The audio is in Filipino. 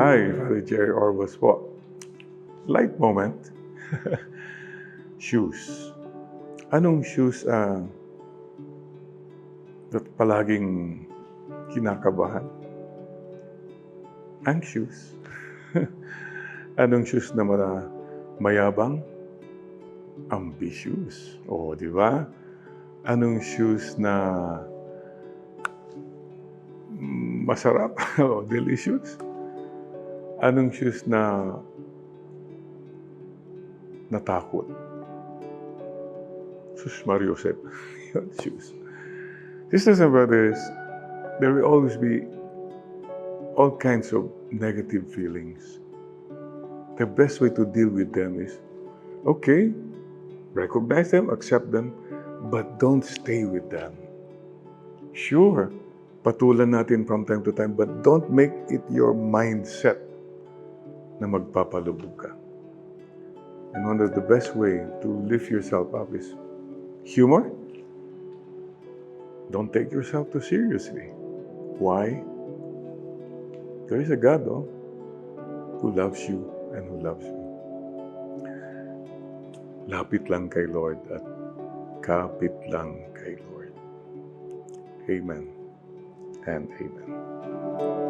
Hi, Father Jerry Orbos po. Light moment. Shoes. Anong shoes na palaging kinakabahan? Anxious. Anong shoes na mayabang? Ambitious. O, di ba? Anong shoes na masarap? O, delicious? Anong shoes na natakot? Sus Mario Josep. Shoes. Sisters and brothers, there will always be all kinds of negative feelings. The best way to deal with them is, okay, recognize them, accept them, but don't stay with them. Sure, patulan natin from time to time, but don't make it your mindset na magpapalubog ka. And one of the best way to lift yourself up is humor. Don't take yourself too seriously. Why? There is a God, who loves you and who loves me. Lapit lang kay Lord at kapit lang kay Lord. Amen and amen.